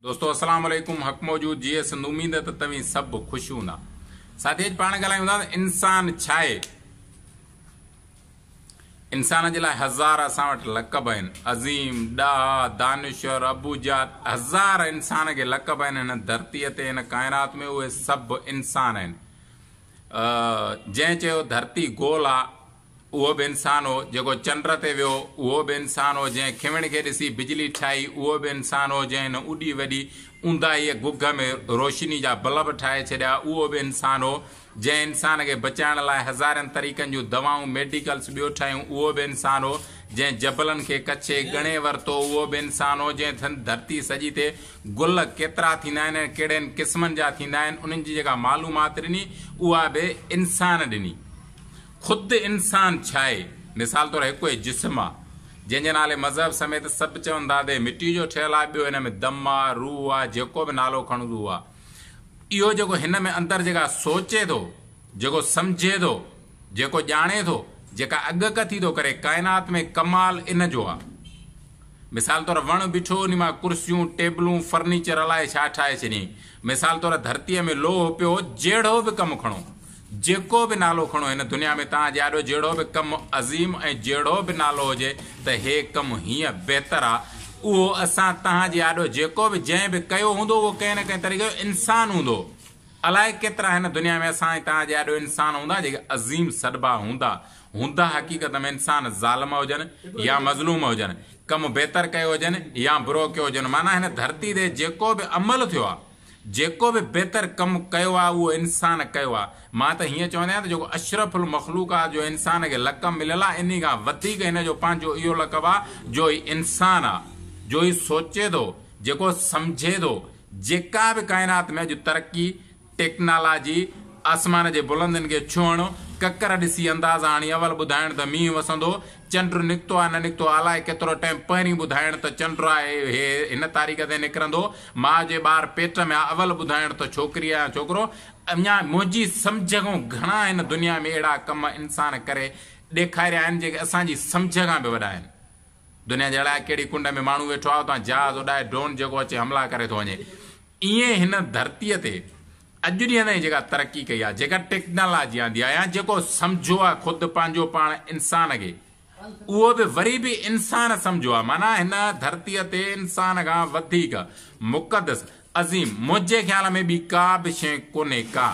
दोस्तों अस्सलाम वालेकुम। हक मौजूद जी सिंध। उम्मीद है तव्हीं सब खुश हूंदा। साथी पाण ॻाल्हायूं था इंसान छा आहे। इंसान जे लाइ हज़ार असां वटि लक़ब आहिनि। अज़ीम, ॾाह, दानिशर, अबूजात, हज़ार इंसान खे लक़ब आहिनि हिन धरतीअ ते, हिन काइनात में। उहे सभु इंसान आहिनि। जंहिं चयो धरती गोल आहे उहो बि इंसान हो। जेको चंड ते वियो उहो बि इंसान हो। जंहिं खिवण खे ॾिसी बिजली ठाही उहो बि इंसान हो। जंहिं हिन उॾी वॾी ऊंदाहीअ गुग में रोशनी जा बल्ब ठाहे छॾिया उहो बि इंसान हो। जंहिं इंसान खे बचाइण लाइ हज़ारनि तरीक़नि जूं दवाऊं मेडिकल्स ॿियो ठाहियूं उहो बि इंसान हो। जंहिं जबलनि खे कच्छे ॻणे वरितो उहो बि इंसान हो। जंहिं धरती सॼी ते गुल केतिरा थींदा आहिनि, कहिड़नि क़िस्मनि जा थींदा आहिनि, उन्हनि जी जेका मालूमात ॾिनी उहा बि इंसान ॾिनी। ख़ुदि इंसान छा आहे? मिसाल तौरु हिकु जिस्म आहे जंहिंजे नाले मज़हब समेत सभु चवंदा त मिटी जो ठहियलु आहे। ॿियो हिन में दम आहे, रूह आहे, जेको बि नालो खणंदो आहे। इहो जेको हिन में अंदरि जेका सोचे थो, जेको सम्झे थो, जेको ॼाणे थो, जेका अॻकथी थो करे, काइनात में कमाल इन जो आहे। मिसाल तौरु वणु बीठो, उन मां कुर्सियूं, टेबलूं, फर्नीचर अलाए छा ठाहे छॾियईं। मिसाल तौरु धरतीअ में लोह पियो, जहिड़ो बि कमु खणो, जेको बि नालो खणो हिन दुनिया में, तव्हां ॼाणो जहिड़ो बि कमु अज़ीम ऐं जहिड़ो बि नालो हुजे त हे कमु हीअं बहितर आहे, उहो असां तव्हांजे आॾो जेको बि जंहिं बि कयो हूंदो उहो कंहिं न कंहिं तरीक़े जो इंसान हूंदो। अलाए केतिरा हिन दुनिया में असां तव्हांजे आॾो इंसान हूंदा जेके अज़ीम सॾिबा हूंदा हक़ीक़त में इंसान ज़ालिम हुजनि या मज़लूम हुजनि, कमु बहितर कयो हुजनि या बुरो कयो हुजनि। माना हिन धरती ते जेको बि अमल थियो आहे, जेको बि बहितर कमु कयो आहे उहो इंसान कयो आहे। मां त हीअं चवंदो आहियां त जेको अशरफुल मखलूक आहे, जो इंसान खे लक़ब मिलियल आहे, इन खां वधीक हिन जो पंहिंजो इहो लक़ब आहे जो ही इंसान आहे, जो ही सोचे थो, जेको सम्झे थो। जेका बि काइनात में अॼु तरक़ी, टेक्नोलॉजी, आसमान जे बुलंदनि खे छुअणु, ककर ॾिसी अंदाज़ हाणे अवल ॿुधाइण त मींहुं वसंदो, चंड निकितो आहे न निकितो अलाए केतिरो टाइम पहिरीं ॿुधाइण त चंड आहे हे हिन तारीख़ ते निकिरंदो, माउ जे ॿार पेट में आहे अवल ॿुधाइण त छोकिरी आहे छोकिरो। अञा मुंहिंजी सम्झ खां घणा हिन दुनिया में अहिड़ा कम इंसान करे ॾेखारिया आहिनि जेके असांजी सम्झ खां बि वॾा आहिनि। दुनिया जे अलाए कहिड़ी कुंड में माण्हू वेठो आहे, उतां जहाज़ उॾाए, ड्रोन जेको अचे हमला करे थो वञे। ईअं हिन धरतीअ ते अॼु ॾींहं ताईं जेका तरक़ी कई आहे, जेका टेक्नोलॉजी आंदी आहे, या जेको सम्झो आहे ख़ुदि पंहिंजो पाण इंसान खे, उहो बि वरी बि इंसान सम्झो आहे। माना हिन धरतीअ ते इंसान खां वधीक मुक़दस, अज़ीम, मुंहिंजे ख़्याल में ॿी का बि शइ कोन्हे का।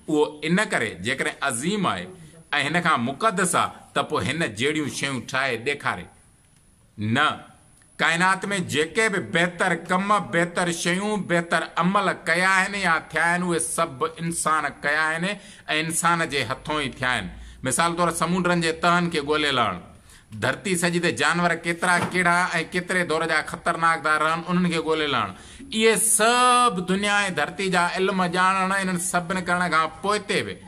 उहो इन करे जेकॾहिं अज़ीम आहे ऐं हिन खां मुक़दस आहे त पोइ हिन जहिड़ियूं शयूं ठाहे ॾेखारे न। काइनात में जेके बि बहितर कम, बहितर शयूं, बहितर अमल कया आहिनि या थिया आहिनि, उहे सभु इंसान कया आहिनि ऐं इंसान जे हथों ई थिया आहिनि। मिसाल तौरु समुंडनि जे तहनि खे ॻोल्हे लहणु, धरती सॼी ते जानवर केतिरा कहिड़ा ऐं केतिरे दौर जा ख़तरनाक था रहनि उन्हनि खे ॻोल्हे लहणु, इहे सभु दुनिया ऐं धरती जा इल्म ॼाणण, इन्हनि सभिनि करण खां पोइ बि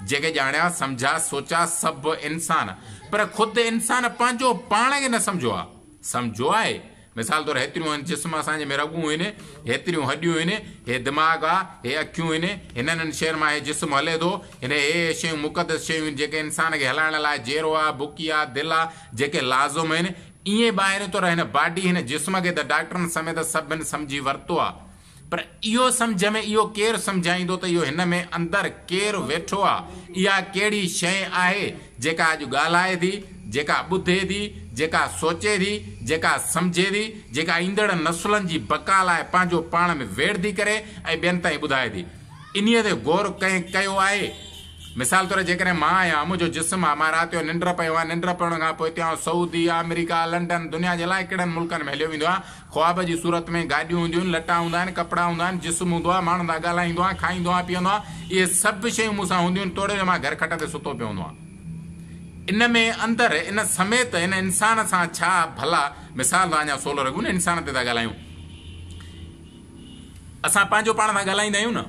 जेके ॼाणिया, सम्झा, सोचा, सभु इंसान। पर ख़ुदि इंसान पंहिंजो पाण खे न सम्झो आहे। सम्झो आहे मिसाल तौरु हेतिरियूं जिस्म असांजे में रगूं आहिनि, हेतिरियूं हॾियूं आहिनि, हे दिमाग़ आहे, हे अखियूं आहिनि, हिननि शयुनि मां हे जिस्म हले थो। हिन हे शयूं मुक़दस शयूं जेके इंसान खे हलाइण लाइ जहिड़ो आहे, बुकी आहे, दिलि आहे, जेके लाज़िम आहिनि, ईअं ॿाहिरि तौरु हिन बॉडी, हिन जिस्म खे त डॉक्टरनि समेत सभिनि सम्झी वरितो आहे। पर इहो सम्झ में इहो केरु सम्झाईंदो त इहो हिन में अंदरि केरु वेठो आहे, इहा कहिड़ी शइ आहे जेका अॼु ॻाल्हाए थी, जेका ॿुधे थी, जेका सोचे थी, जेका सम्झे थी, जेका ईंदड़ नसुलनि जी बका लाइ पंहिंजो पाण में वेड़दी करे ऐं ॿियनि ताईं ॿुधाए थी। इन्हीअ ते गौर कंहिं कयो आहे? मिसाल तौरु जेकॾहिं मां आहियां, मुंहिंजो जिस्म आहे, मां राति जो निंड पियो आहे, निंड पवण खां पोइ हिते सऊदी, अमेरिका, लंडन, दुनिया जे अलाए कहिड़नि मुल्कनि में हलियो वेंदो आहे। ख्वाब जी सूरत में गाॾियूं हूंदियूं आहिनि, लटा हूंदा आहिनि, कपिड़ा हूंदा आहिनि, जिस्म हूंदो आहे, माण्हुनि सां ॻाल्हाईंदो आहे, खाईंदो आहे, पीअंदो आहे। इहे सभु शयूं मूंसां हूंदियूं आहिनि, तोड़े मां घर खट ते सुतो पियो हूंदो आहे। इन में अंदरि इन समेत हिन इंसान सां छा भला, मिसाल अञा सोलो रखूं न, इंसान ते था ॻाल्हायूं, असां पंहिंजो पाण सां ॻाल्हाईंदा आहियूं न,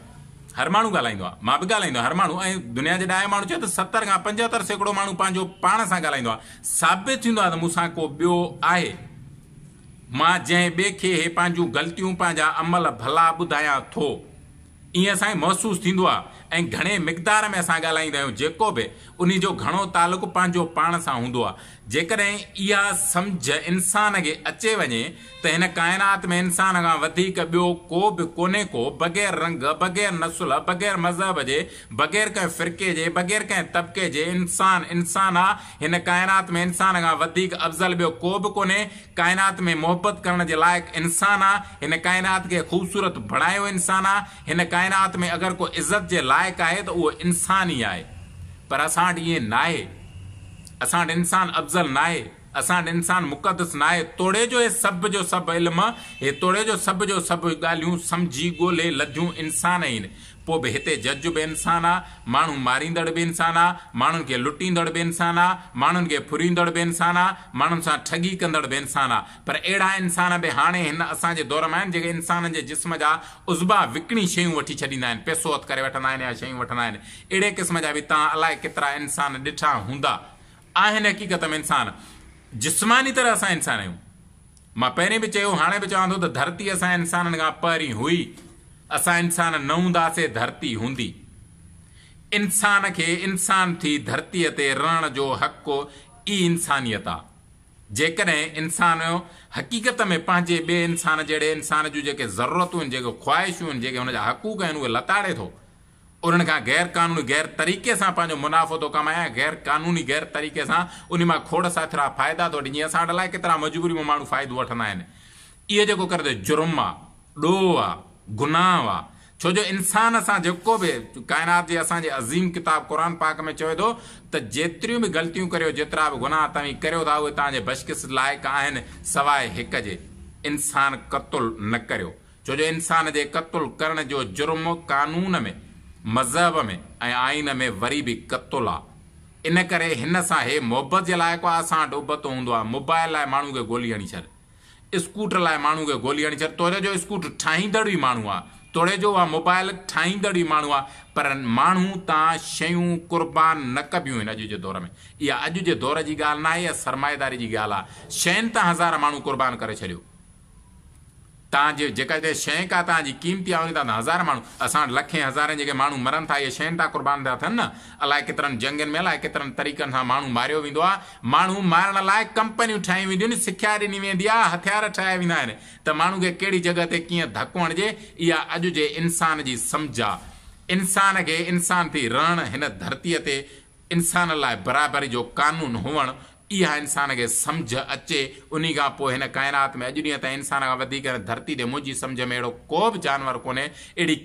हर माण्हू ॻाल्हाईंदो आहे, मां बि ॻाल्हाईंदो आहियां, हर माण्हू। ऐं दुनिया जे ॾाहे माण्हू चयो त 70 खां 75% माण्हू पंहिंजो पाण सां ॻाल्हाईंदो आहे। साबित थींदो आहे त मूंसां को ॿियो आहे, मां जंहिं ॿिए खे पंहिंजूं ग़लतियूं, पंहिंजा अमल भला ॿुधायां थो, ईअं असांखे महसूसु थींदो आहे। ऐं घणे मिक़दार में असां ॻाल्हाईंदा आहियूं जेको बि उन जो घणो तालुक़ु पंहिंजो पाण सां हूंदो आहे। जेकॾहिं इहा सम्झ इंसान खे अचे वञे त हिन काइनात में इंसान खां वधीक ॿियो को बि कोन्हे को, बग़ैर रंग, बग़ैर नस्ल, बग़ैर मज़हब जे, बग़ैर कंहिं फ़िरके जे, बग़ैर कंहिं तबिके जे इंसान आहे। हिन काइनात में इंसान खां वधीक अफ़ज़ल ॿियो को बि कोन्हे। काइनात में मोहबत करण जे लाइक़ु इंसान आहे। हिन काइनात खे ख़ूबसूरत बणायो इंसान आहे। हिन काइनात में अगरि को इज़त जे लाइक़ु आहे त उहो इंसान ई आहे। पर असां वटि ईअं न आहे। असां वटि इंसान अफ़ज़ल न आहे, असां वटि इंसान मुक़दस न आहे। तोड़े जो सभ जो सभु इल्मु, हे तोड़े जो सभ ॻाल्हियूं सम्झी ॻोल्हे लधियूं इंसान आहिनि। पोइ बि हिते जज बि इंसान आहे, माण्हू मारींदड़ बि इंसान आहे, माण्हुनि खे लुटींदड़ बि इंसान आहे, माण्हुनि खे फुरींदड़ बि इंसान आहे, माण्हुनि सां ठगी कंदड़ बि इंसान आहे। पर अहिड़ा इंसान बि हाणे हिन असांजे दौर में आहिनि जेके इंसाननि जे जिस्म जा उज़बा विकिणी शयूं वठी छॾींदा आहिनि, पैसो हथ करे वठंदा आहिनि या शयूं वठंदा आहिनि। अहिड़े क़िस्म जा बि तव्हां अलाए केतिरा इंसान ॾिठा हूंदा आहिनि। हक़ीक़त में इंसान जिस्मानी तरह असां इंसान आहियूं। मां पहिरीं बि चयो, हाणे बि चवां थो त धरती असां इंसाननि खां पहिरीं हुई। असां इंसान न हूंदासीं, धरती हूंदी। इंसान खे इंसान थी धरतीअ ते रहण जो हक़ ई इंसानियत आहे। जेकॾहिं इंसान हक़ीक़त में पंहिंजे ॿिए इंसान जहिड़े इंसान जूं जेके ज़रूरतूं आहिनि, जेके ख़्वाहिशूं आहिनि, जेके हुनजा हक़ूक़ आहिनि, उहे लताड़े थो। उन्हनि खां गैर क़ानूनी गैर तरीक़े सां पंहिंजो मुनाफ़ो थो कमाए, गैर क़ानूनी गैर तरीक़े सां उन मां खोड़ साथिरा फ़ाइदा थो वठे। जीअं असां वटि अलाए केतिरा मजबूरी में माण्हू फ़ाइदो वठंदा आहिनि। इहो जेको करे जुर्म आहे, ॾोह आहे, गुनाह आहे। छो जो इंसान सां जेको बि काइनात जे असांजे अज़ीम किताब क़ुर पाक में चवे थो त जेतिरियूं बि ग़लतियूं करियो, जेतिरा बि गुनाह तव्हां करियो था, उहे तव्हांजे बशकिस लाइक़ु आहिनि सवाइ हिक जे, इंसान क़तुल न करियो। छो जो इंसान जे क़तुल करण जो जुर्म कानून में, मज़हब में ऐं आइन में वरी बि क़तुल आहे। इन करे हिन सां हे मोहबत जे लाइक़ु आहे। असां वटि उबतो हूंदो आहे, मोबाइल लाइ माण्हू खे गोली हणी छॾ, स्कूटर लाइ माण्हू खे गोली हणी छॾ। तोड़े जो स्कूटर ठाहींदड़ बि माण्हू आहे, तोड़े जो आहे मोबाइल ठाहींदड़ बि माण्हू आहे। पर माण्हू तां शयूं कुर्बान न कबियूं आहिनि अॼु जे दौर में। इहा अॼु जे दौर जी ॻाल्हि न आहे, इहा सरमाएदारी जी ॻाल्हि आहे। शयुनि तां हज़ार माण्हू कुर्बान करे छॾियो। तव्हांजे जेका शइ का तव्हांजी क़ीमती आहे, उन तां हज़ार माण्हू, असां लखें हज़ारनि जेके माण्हू मरनि था, इहे शयुनि तां कुर्बान था थियनि न। अलाए केतिरनि जंगनि में, अलाए केतिरनि तरीक़नि सां माण्हू मारियो वेंदो आहे। माण्हू मारण लाइ कंपनियूं ठाहियूं वेंदियूं आहिनि, सिख्या ॾिनी वेंदी आहे, हथियार ठाहिया वेंदा आहिनि त माण्हू खे कहिड़ी जॻह ते कीअं धकु हणिजे। इहा अॼु जे इंसान जी सम्झ आहे। इंसान खे इंसान थी रहण, हिन धरतीअ ते इंसान लाइ बराबरी जो कानून हुअणु, इहा इंसान खे सम्झ अचे। उन खां पोइ हिन काइनात में अॼु ॾींहं ताईं इंसान खां वधीक धरती ते मुंहिंजी सम्झ में अहिड़ो को बि जानवर कोन्हे, अहिड़ी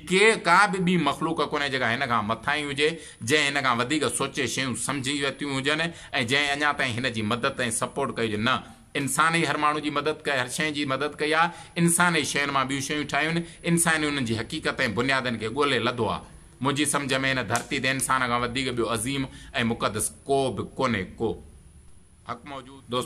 का बि ॿी मख़लूक कोन्हे जेका हिन खां मथां ई हुजे, जंहिं हिन खां वधीक सोचे शयूं सम्झी वरितियूं हुजनि ऐं जंहिं अञा ताईं हिन जी मदद ऐं सपोर्ट कई हुजे। न, इंसान ई हर माण्हू जी मदद कई, हर शइ जी मदद कई आहे। इंसान ई शयुनि मां ॿियूं शयूं ठाहियूं आहिनि। इंसान ई उन्हनि जी हक़ीक़त ऐं बुनियादनि खे ॻोल्हे लधो आहे। मुंहिंजी सम्झ में हिन धरती ते इंसान खां वधीक ॿियो अज़ीम ऐं मुक़दस को बि कोन्हे। को हक़ मौजूद दोस्त